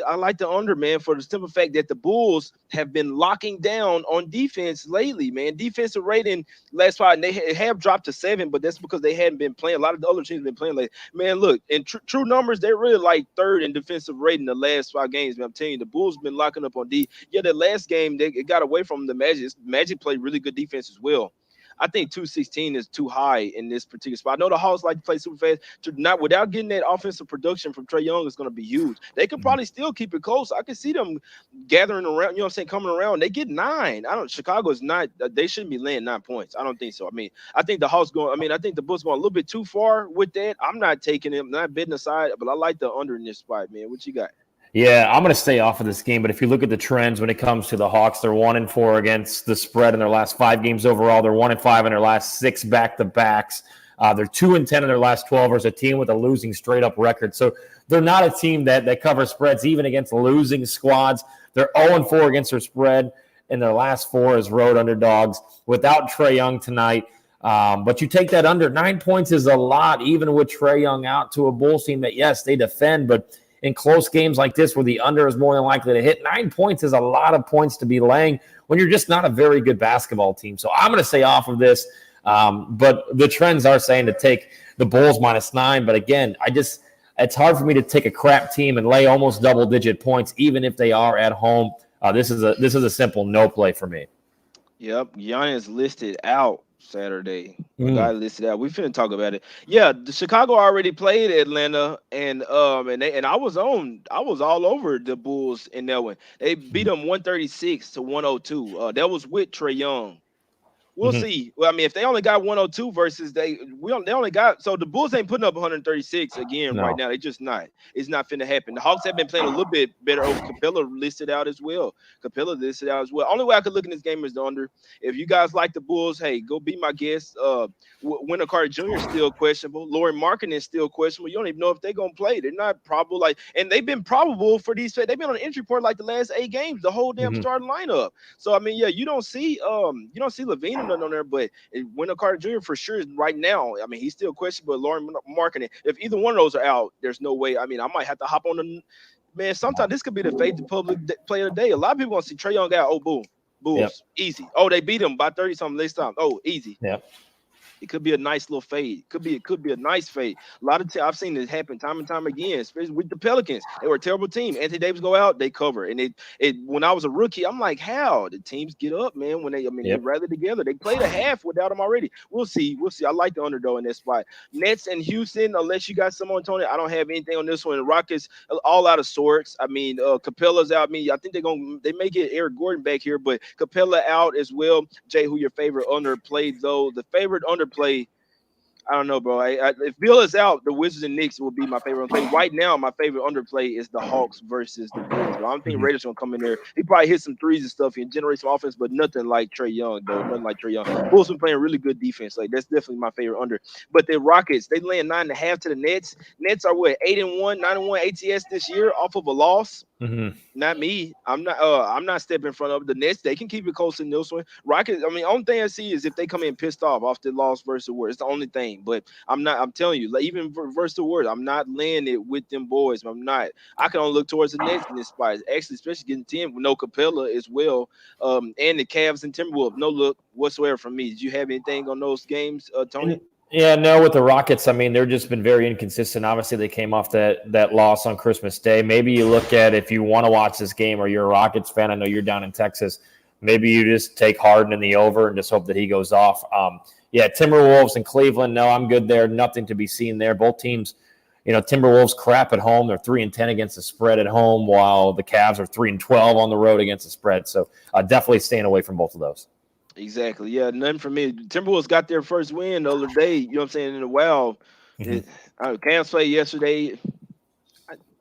I like the under, man, for the simple fact that the Bulls have been locking down on defense lately, man. Defensive rating last 5, and they have dropped to 7, but that's because they hadn't been playing. A lot of the other teams have been playing late. Man, look, in true numbers, they're really like 3rd in defensive rating the last 5 games. Man, I'm telling you, the Bulls have been locking up on D. Yeah, the last game, it got away from the Magic. Magic played really good defense as well. I think 216 is too high in this particular spot. I know the Hawks like to play super fast. To not without getting that offensive production from Trae Young is going to be huge. They could probably still keep it close. I could see them gathering around. You know what I'm saying? Coming around. They get 9. I don't. Chicago's not. They shouldn't be laying 9 points. I don't think so. I mean, I think the Hawks going. I mean, I think the Bulls going a little bit too far with that. I'm not taking it. I'm not betting aside, but I like the under in this spot, man. What you got? Yeah, I'm going to stay off of this game. But if you look at the trends when it comes to the Hawks, they're 1-4 against the spread in their last 5 games overall. They're 1-5 in their last 6 back-to-backs. They're 2-10 in their last 12 as a team with a losing straight-up record. So they're not a team that covers spreads even against losing squads. They're 0-4 against their spread in their last 4 as road underdogs without Trae Young tonight. But you take that under. 9 points is a lot, even with Trae Young out, to a Bulls team that, yes, they defend, but in close games like this where the under is more than likely to hit, 9 points is a lot of points to be laying when you're just not a very good basketball team. So I'm going to stay off of this. But the trends are saying to take the Bulls -9. But again, it's hard for me to take a crap team and lay almost double-digit points, even if they are at home. This is a simple no play for me. Yep, Giannis listed out Saturday. Guy listed out. We finna talk about it. Yeah, the Chicago already played Atlanta, and I was all over the Bulls in that one. They beat them 136 to 102. That was with Trae Young. We'll see. Well, I mean, if they only got 102 versus they only got, so the Bulls ain't putting up 136 again right now. They just not. It's not finna happen. The Hawks have been playing a little bit better. Capella listed out as well. Only way I could look in this game is the under. If you guys like the Bulls, hey, go be my guest. Wendell Carter Jr. is still questionable. Laurie Marketing is still questionable. You don't even know if they're gonna play. They're not probable. And they've been probable for these. They've been on the injury report like the last 8 games, the whole damn starting lineup. So I mean, yeah, you don't see Levine on there, but Wendell Carter Jr. for sure is right now. I mean, he's still questionable. But Laurie Marketing, if either one of those are out, there's no way. I mean, I might have to hop on the man. Sometimes this could be the fate of public player of the day. A lot of people want to see Trae Young out. Oh, boom. Bulls, easy. Oh, they beat him by 30 something this time. Oh, easy. Yeah. It could be a nice little fade. It could be a nice fade. A lot of I've seen this happen time and time again, especially with the Pelicans. They were a terrible team. Anthony Davis go out, they cover. And it when I was a rookie, I'm like, how the teams get up, man? When they rally together. They played a half without them already. We'll see. I like the underdog in that spot. Nets and Houston, unless you got some on Tony, I don't have anything on this one. The Rockets all out of sorts. I mean, Capella's out. I mean, I think they may get Eric Gordon back here, but Capella out as well. Jay, who your favorite underplay though? The favorite underplay, I don't know, bro. If Bill is out, the Wizards and Knicks will be my favorite underplay. Right now, my favorite underplay is the Hawks versus the Bulls. But I don't think Raiders gonna come in there. He probably hit some threes and stuff and generate some offense, but nothing like Trae Young, though. Nothing like Trae Young. Bulls been playing really good defense. Like that's definitely my favorite under. But the Rockets, they laying 9.5 to the Nets. Nets are what 8-1, 9-1 ATS this year off of a loss. Not me. I'm not stepping in front of the Nets. They can keep it close in this one. Rockets. I mean, only thing I see is if they come in pissed off the loss versus the Warriors. It's the only thing. But I'm telling you, like, even versus the Warriors, I'm not laying it with them boys. I'm not. I can only look towards the Nets in this spot. Actually, especially getting 10 with no Capella as well. And the Cavs and Timberwolves. No look whatsoever from me. Did you have anything on those games, Tony? Yeah, no, with the Rockets, I mean, they're just been very inconsistent. Obviously, they came off that loss on Christmas Day. Maybe you look at, if you want to watch this game or you're a Rockets fan, I know you're down in Texas, maybe you just take Harden in the over and just hope that he goes off. Timberwolves and Cleveland, no, I'm good there. Nothing to be seen there. Both teams, Timberwolves crap at home. They're 3-10 against the spread at home, while the Cavs are 3-12 on the road against the spread. So definitely staying away from both of those. Exactly. Yeah, nothing for me. Timberwolves got their first win the other day, you know what I'm saying, in a while. Cavs played yesterday.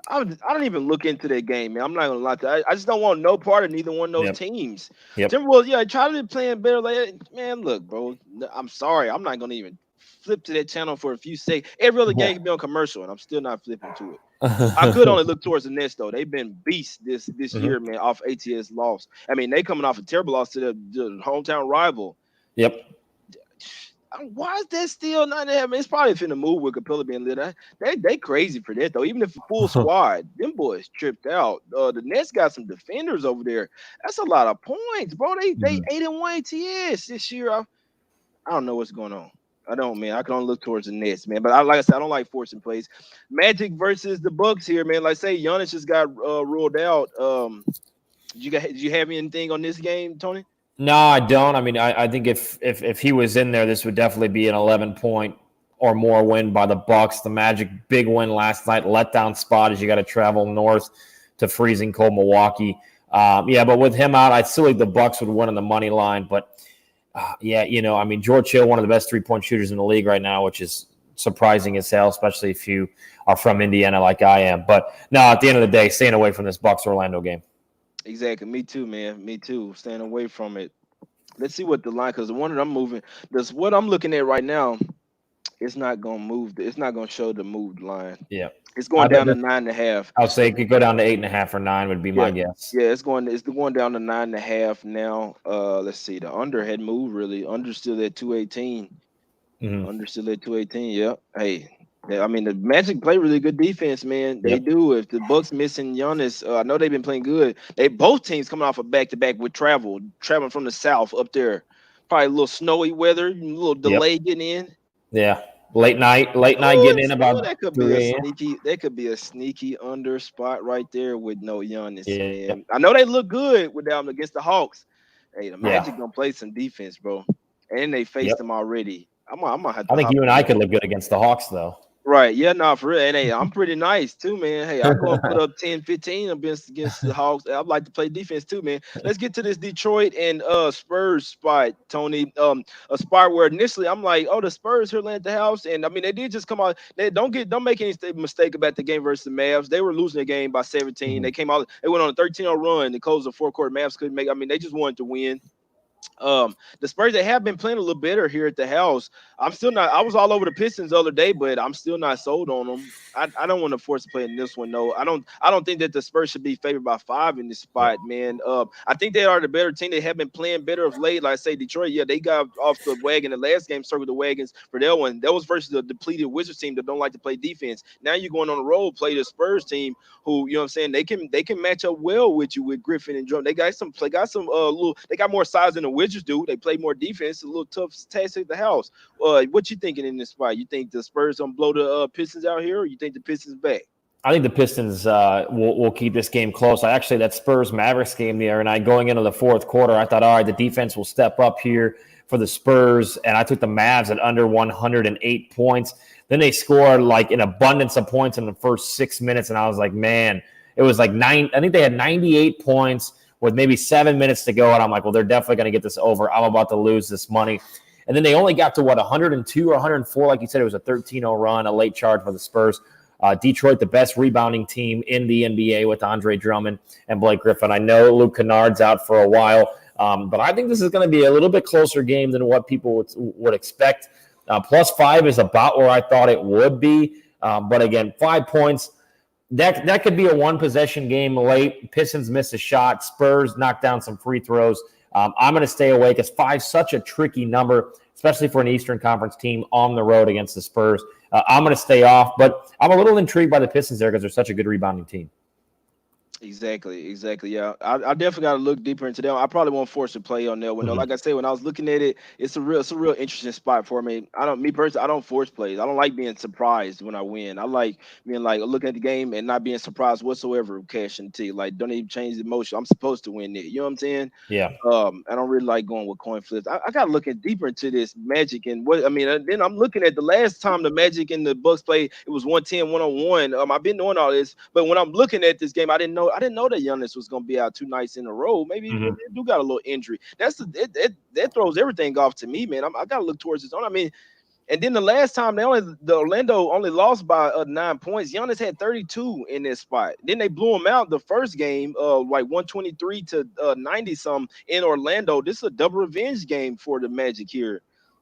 I don't even look into that game, man. I'm not going to lie to you. I just don't want no part of neither one of those teams. Timberwolves, try to be playing better. Like, man, look, bro, I'm sorry. I'm not going to even flip to that channel for a few seconds. Every other game can be on commercial, and I'm still not flipping to it. I could only look towards the Nets, though. They've been beasts this year, man, off ATS loss. I mean, they coming off a terrible loss to the hometown rival. Yep. Why is that still not happening? It's probably finna move with Capella being lit. They crazy for that, though. Even if a full squad, them boys tripped out. The Nets got some defenders over there. That's a lot of points, bro. They 8-1 ATS this year. I don't know what's going on. I don't, man. I can only look towards the Nets, man. But like I said, I don't like forcing plays. Magic versus the Bucks here, man. Like say Giannis just got ruled out. Did you have anything on this game, Tony? No, I don't. I mean, I think if he was in there, this would definitely be an 11-point or more win by the Bucks. The Magic big win last night. Letdown spot as you got to travel north to freezing cold Milwaukee. Yeah, but with him out, I still think the Bucks would win on the money line. But yeah, I mean, George Hill, one of the best 3-point shooters in the league right now, which is surprising as hell, especially if you are from Indiana like I am. But no, at the end of the day, staying away from this Bucks Orlando game. Exactly. Me too, man. Me too. Staying away from it. Let's see what the line, because the one that I'm moving, this what I'm looking at right now. It's not gonna move. It's not gonna show the moved line. Yeah. It's going I bet down to 9.5. I'll say it could go down to 8.5 or 9 would be my Yeah, guess. yeah. It's going down to 9.5 now. Let's see. The under had moved really. Under still at 218. Mm-hmm. Under still at 218. Yeah. Hey. Yeah, I mean the Magic play really good defense, man. They Yep. do. If the Bucks missing Giannis, I know they've been playing good. They both teams coming off a back to back with traveling from the south up there. Probably a little snowy weather, a little Yep. delay getting in. Yeah. Late night Oh, getting in that about could be a 3 a.m. sneaky. That could be a sneaky under spot right there with no Giannis, Yeah. man. I know they look good with them against the Hawks. Hey, the Yeah. Magic gonna play some defense, bro, and they faced Yep. them already. I'm gonna have I to think hop you and on I that. could look good against the Hawks, though. Right, yeah, no, for real. And hey, I'm pretty nice too, man. Hey, I go and put up 10, 15 against the Hawks. I'd like to play defense too, man. Let's get to this Detroit and Spurs spot, Tony. A spot where initially I'm like, oh, the Spurs here at the house. And I mean, they did just come out. They don't make any mistake about the game versus the Mavs. They were losing the game by 17. Mm-hmm. They came out, they went on a 13-0 run. They closed the fourth quarter. Mavs couldn't make. I mean, they just wanted to win. The Spurs, they have been playing a little better here at the house. I'm still not. I was all over the Pistons the other day, but I'm still not sold on them. I don't want to force a play in this one. No, I don't think that the Spurs should be favored by 5 in this Yeah. spot, man. I think they are the better team. They have been playing better of late. Like I say, Detroit, yeah, they got off the wagon the last game, circled the wagons for that one. That was versus the depleted Wizards team that don't like to play defense. Now you're going on the road, play the Spurs team, who, you know what I'm saying, they can match up well with you with Griffin and Drum. They got some little, they got more size than the Wizards do. They play more defense, a little tough task at the house. What you thinking in this spot? You think the Spurs gonna blow the Pistons out here, or you think the Pistons back? I think the Pistons will keep this game close. That Spurs Mavericks game there, and going into the fourth quarter, I thought, all right, the defense will step up here for the Spurs, and I took the Mavs at under 108 points. Then they scored like an abundance of points in the first 6 minutes, and I was like, man, it was like 9. I think they had 98 points with maybe 7 minutes to go, and I'm like, well, they're definitely going to get this over. I'm about to lose this money. And then they only got to, 102 or 104, like you said. It was a 13-0 run, a late charge for the Spurs. Detroit, the best rebounding team in the NBA with Andre Drummond and Blake Griffin. I know Luke Kennard's out for a while, but I think this is going to be a little bit closer game than what people would expect. +5 is about where I thought it would be. But again, 5 points. That could be a one-possession game late. Pistons miss a shot. Spurs knock down some free throws. I'm going to stay away because 5 is such a tricky number, especially for an Eastern Conference team on the road against the Spurs. I'm going to stay off, but I'm a little intrigued by the Pistons there because they're such a good rebounding team. Exactly. Yeah, I definitely got to look deeper into that. I probably won't force a play on that one. No, Mm-hmm. like I said, when I was looking at it, it's a real interesting spot for me. Me personally, I don't force plays. I don't like being surprised when I win. I like being like looking at the game and not being surprised whatsoever. Cash and T, like don't even change the emotion. I'm supposed to win it. You know what I'm saying? Yeah. I don't really like going with coin flips. I got to look deeper into this Magic and what I mean. And then I'm looking at the last time the Magic and the Bucks played, it was 110 1-on-1. I've been doing all this, but when I'm looking at this game, I didn't know that Giannis was gonna be out 2 nights in a row. Maybe he really do got a little injury. That throws everything off to me, man. I got to look towards his own. I mean. And then the last time the Orlando only lost by 9 points. Giannis had 32 in this spot. Then they blew him out the first game, like 123 to 90 some in Orlando. This is a double revenge game for the Magic here.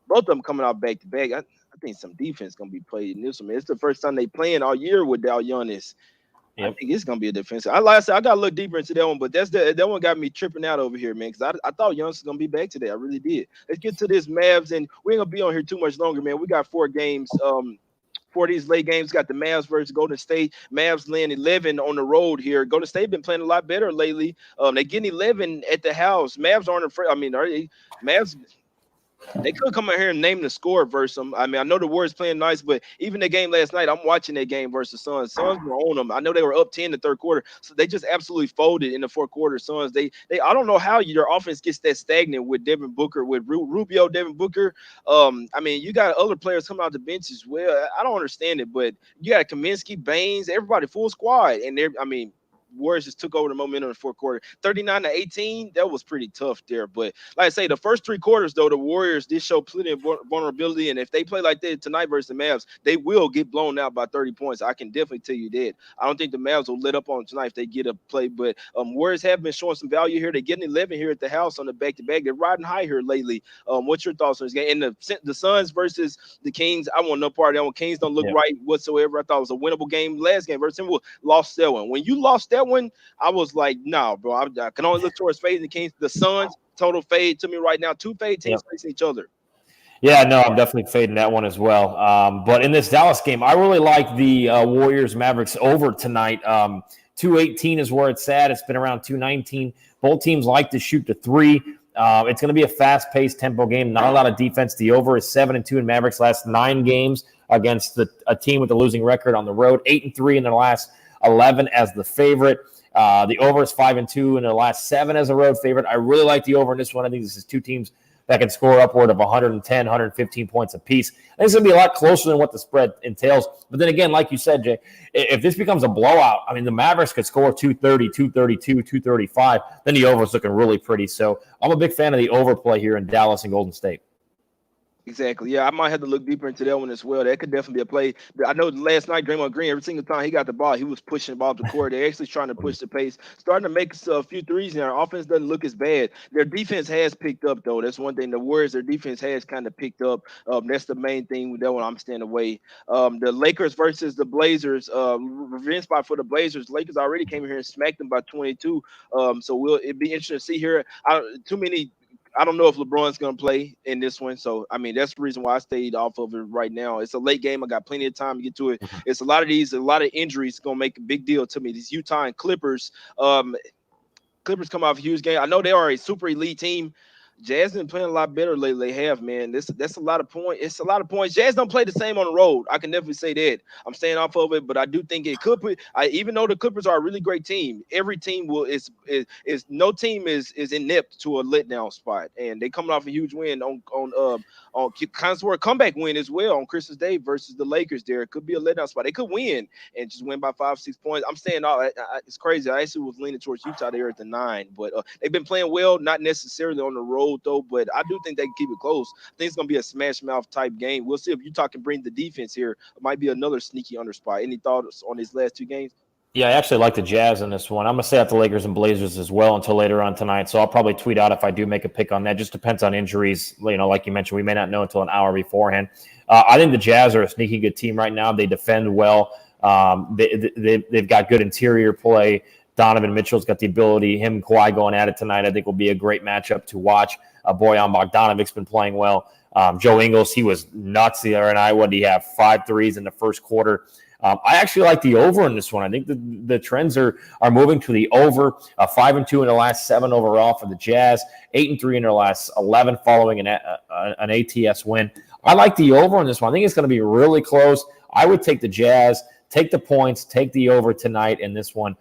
Both of them coming out back to back. I think some defense gonna be played in this one. Man. It's the first time they playing all year without Giannis. Yep. I think it's gonna be a defensive. Like I said, I gotta look deeper into that one, but that one got me tripping out over here, man. Because I thought Giannis was gonna be back today. I really did. Let's get to this Mavs, and we ain't gonna be on here too much longer, man. We got 4 games. 4 of these late games. Got the Mavs versus Golden State. Mavs laying 11 on the road here. Golden State been playing a lot better lately. They getting 11 at the house. Mavs aren't afraid. I mean, are they? Mavs. They could come out here and name the score versus them. I mean, I know the Warriors playing nice, but even the game last night, I'm watching that game versus Suns. Suns were on them. I know they were up 10 in the third quarter, so they just absolutely folded in the fourth quarter. Suns, they I don't know how your offense gets that stagnant with Devin Booker, with Rubio, Devin Booker. I mean, you got other players coming out the bench as well. I don't understand it, but you got Kaminsky, Baines, everybody, full squad, and they're, I mean, Warriors just took over the momentum in the fourth quarter. 39-18, that was pretty tough there. But like I say, the first three quarters, though, the Warriors did show plenty of vulnerability. And if they play like that tonight versus the Mavs, they will get blown out by 30 points. I can definitely tell you that. I don't think the Mavs will let up on tonight if they get a play. But Warriors have been showing some value here. They're getting 11 here at the house on the back-to-back. They're riding high here lately. What's your thoughts on this game? And the Suns versus the Kings, I want no part of that one. Kings don't look right whatsoever. I thought it was a winnable game. Last game versus Timberwolves, lost that one. When you lost that one, I was like, no, bro. I can only look towards fading the Kings. The Suns, total fade to me right now. Two fade teams facing each other. Yeah, no, I'm definitely fading that one as well. But in this Dallas game, I really like the Warriors Mavericks over tonight. 218 is where it's at. It's been around 219. Both teams like to shoot the three. It's going to be a fast-paced tempo game. Not a lot of defense. The over is 7-2 in Mavericks' last 9 games against a team with a losing record on the road. 8-3 in their last 11 as the favorite. The over is 5-2 in their last 7 as a road favorite. I really like the over in this one. I think this is two teams that can score upward of 110, 115 points apiece. I think it's going to be a lot closer than what the spread entails. But then again, like you said, Jay, if this becomes a blowout, I mean, the Mavericks could score 230, 232, 235. Then the over is looking really pretty. So I'm a big fan of the overplay here in Dallas and Golden State. Exactly. Yeah, I might have to look deeper into that one as well. That could definitely be a play. I know last night, Draymond Green, every single time he got the ball, he was pushing the ball up the court. They're actually trying to push the pace, starting to make a few threes, and our offense doesn't look as bad. Their defense has picked up, though. That's one thing. The Warriors, their defense has kind of picked up. That's the main thing with that one. I'm staying away. The Lakers versus the Blazers, revenge spot for the Blazers. Lakers already came here and smacked them by 22. So it'd be interesting to see here. I don't know if LeBron's going to play in this one. So, I mean, that's the reason why I stayed off of it right now. It's a late game. I got plenty of time to get to it. It's a lot of injuries going to make a big deal to me. These Utah and Clippers, Clippers come off a huge game. I know they are a super elite team. Jazz been playing a lot better lately. They have, man. That's a lot of points. It's a lot of points. Jazz don't play the same on the road. I can definitely say that. I'm staying off of it, but I do think it could put. Even though the Clippers are a really great team, every team is no team is inept to a letdown spot, and they coming off a huge win on kind of a comeback win as well on Christmas Day versus the Lakers. There, it could be a letdown spot. They could win and just win by 5-6 points. I'm staying off. It's crazy. I actually was leaning towards Utah there at the 9, but they've been playing well, not necessarily on the road though, but I do think they can keep it close. I think it's gonna be a smash mouth type game. We'll see if Utah can bring the defense here. It might be another sneaky under spot. Any thoughts on these last 2 games? Yeah, I actually like the Jazz in this one. I'm going to stay out the Lakers and Blazers as well until later on tonight. So I'll probably tweet out if I do make a pick on that. Just depends on injuries. You know, like you mentioned, we may not know until an hour beforehand. I think the Jazz are a sneaky good team right now. They defend well. They've got good interior play. Donovan Mitchell's got the ability. Him and Kawhi going at it tonight, I think, will be a great matchup to watch. Bojan Bogdanovic's been playing well. Joe Ingles, he was nuts the other night. What did he have? 5 threes in the first quarter. I actually like the over in this one. I think the trends are moving to the over. 5-2 in the last 7 overall for the Jazz. 8-3 in their last 11 following an ATS win. I like the over in this one. I think it's going to be really close. I would take the Jazz, take the points, take the over tonight in this one.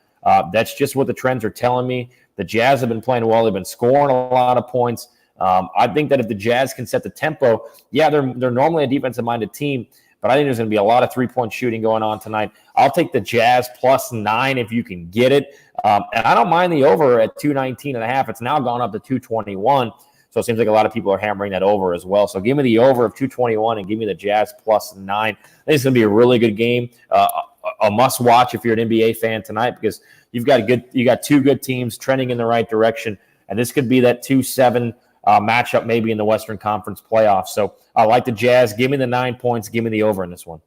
That's just what the trends are telling me. The Jazz have been playing well. They've been scoring a lot of points. I think that if the Jazz can set the tempo, yeah, they're normally a defensive-minded team, but I think there's going to be a lot of three-point shooting going on tonight. I'll take the Jazz plus 9 if you can get it. And I don't mind the over at 219.5. It's now gone up to 221. So it seems like a lot of people are hammering that over as well. So give me the over of 221 and give me the Jazz plus 9. I think it's going to be a really good game. A must-watch if you're an NBA fan tonight because you got 2 good teams trending in the right direction. And this could be that 2-7 matchup maybe in the Western Conference playoffs. So I like the Jazz. Give me the 9 points. Give me the over in this one.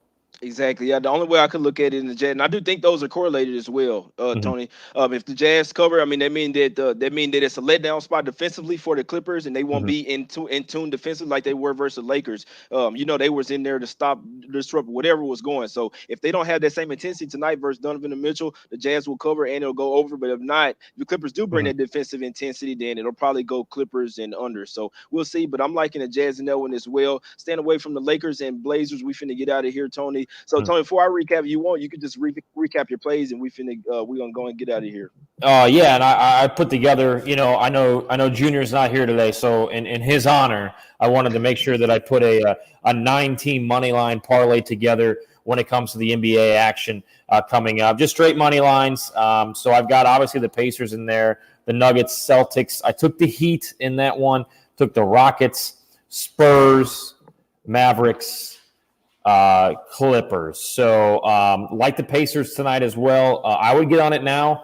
Exactly. Yeah, the only way I could look at it in the Jazz, and I do think those are correlated as well, Mhm. Tony. If the Jazz cover, I mean, that mean that it's a letdown spot defensively for the Clippers, and they won't Mhm. be in tune defensively like they were versus the Lakers. They was in there to stop disrupt whatever was going. So if they don't have that same intensity tonight versus Donovan and Mitchell, the Jazz will cover and it'll go over. But if not, if the Clippers do bring Mhm. that defensive intensity, then it'll probably go Clippers and under. So we'll see. But I'm liking the Jazz in that one as well. Staying away from the Lakers and Blazers. We finna get out of here, Tony. So Mhm. Tony, before I recap, if you want, you could just recap your plays, and we gonna go and get out of here. Yeah, and I put together. I know Junior's not here today, so in his honor, I wanted to make sure that I put a 9-team money line parlay together when it comes to the NBA action coming up. Just straight money lines. So I've got obviously the Pacers in there, the Nuggets, Celtics. I took the Heat in that one. Took the Rockets, Spurs, Mavericks, Clippers. So like the Pacers tonight as well. I would get on it now.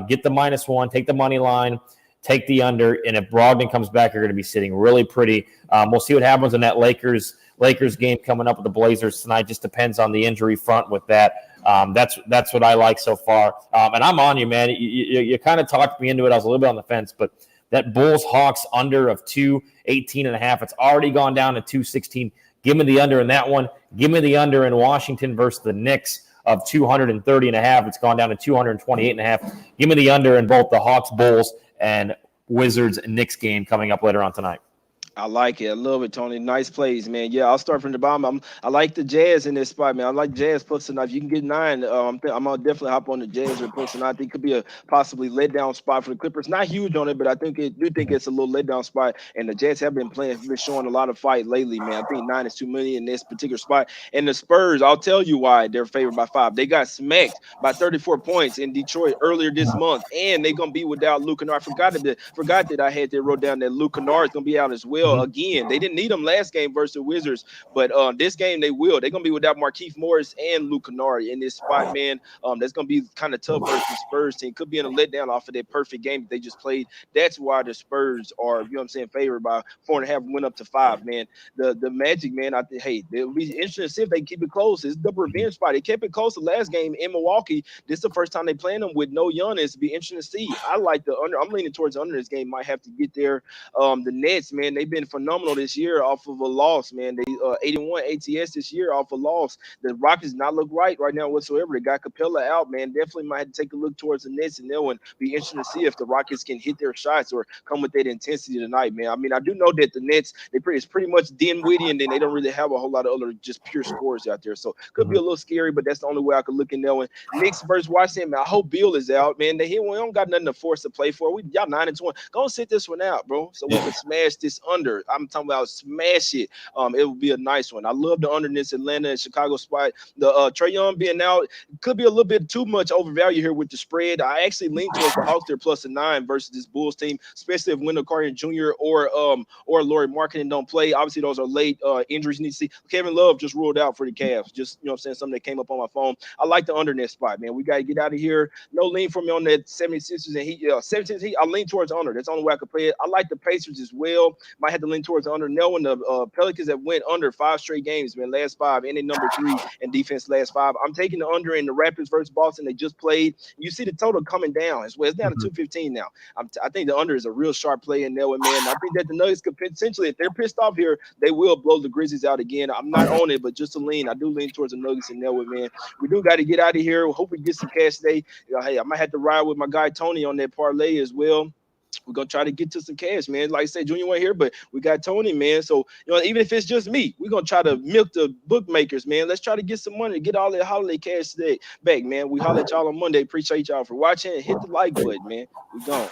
Get the -1, take the money line, take the under, and if Brogdon comes back, you're going to be sitting really pretty. We'll see what happens in that Lakers game coming up with the Blazers tonight. Just depends on the injury front with that. That's what I like so far. And I'm on you, man. You kind of talked me into it. I was a little bit on the fence, but that Bulls Hawks under of 218.5. It's already gone down to 216. Give me the under in that one. Give me the under in Washington versus the Knicks of 230.5. It's gone down to 228.5. Give me the under in both the Hawks, Bulls, and Wizards and Knicks game coming up later on tonight. I like it. I love it, Tony. Nice plays, man. Yeah, I'll start from the bottom. I like the Jazz in this spot, man. I like Jazz plus tonight. If you can get 9, I'm gonna definitely hop on the Jazz or plus tonight. I think it could be a possibly letdown spot for the Clippers. Not huge on it, but I do think it's a little letdown spot. And the Jazz have been showing a lot of fight lately, man. I think 9 is too many in this particular spot. And the Spurs, I'll tell you why they're favored by 5. They got smacked by 34 points in Detroit earlier this month, and they're gonna be without Luke Kennard. Forgot that I had that wrote down that Luke Kennard is gonna be out as well Mhm. again. They didn't need him last game versus the Wizards, but this game they will. They're gonna be without Markieff Morris and Luke Kennard in this spot, man. That's gonna be kind of tough versus the Spurs team. Could be in a letdown off of that perfect game that they just played. That's why the Spurs are, favored by 4.5, went up to 5, man. The Magic, man. I think, hey, it'll be interesting to see if they keep it close. It's the revenge spot. They kept it close the last game in Milwaukee. This is the first time they playing them with no Giannis. It'll be interesting to see. I like the under. I'm leaning towards the under this game. Might have to get there. The Nets, man, they've been phenomenal this year off of a loss, man. They 81 ATS this year off a loss. The Rockets not look right now whatsoever. They got Capella out, man. Definitely might have to take a look towards the Nets and they'll be interesting to see if the Rockets can hit their shots or come with that intensity tonight, man. I mean, I do know that the Nets it's pretty much Dinwiddie, and then they don't really have a whole lot of other just pure scores out there. So could be a little scary, but that's the only way I could look in there. One Knicks versus Washington, man. I hope Beal is out, man. We don't got nothing to force to play for. Y'all 9-20. Go and sit this one out, bro. So we can smash this under. I'm talking about smash it. It would be a nice one. I love the under in this Atlanta and Chicago spot. The Trae Young being out could be a little bit too much overvalue here with the spread. I actually lean towards the Hawks there plus a 9 versus this Bulls team, especially if Wendell Carter Jr. or Laurie Marketing don't play. Obviously, those are late injuries. Need to see. Kevin Love just ruled out for the Cavs. Just something that came up on my phone. I like the under in that spot, man. We got to get out of here. No lean for me on that 76ers and Heat. 76ers Heat. I lean towards under. That's the only way I could play it. I like the Pacers as well. Might have to lean towards under. Knowing the Pelicans that went under 5 straight games, man, last 5, and they number 3 in defense last 5. I'm taking the under in the Raptors versus Boston. They just played. You see the total coming down as well. It's down to 215 now. I think the under is a real sharp play in there, man. I think that the Nuggets could potentially, if they're pissed off here, they will blow the Grizzlies out again. I'm not on it, but just a lean. I do lean towards the Nuggets in there, man. We do got to get out of here. Hope we get some cash today. Hey, I might have to ride with my guy Tony on that parlay as well. We're gonna try to get to some cash, man. Like I said, Junior went here, but we got Tony, man. So even if it's just me, we're gonna try to milk the bookmakers, man. Let's try to get some money, get all that holiday cash today back, man. We holler at y'all on Monday. Appreciate y'all for watching. Hit the like button, man. We gone.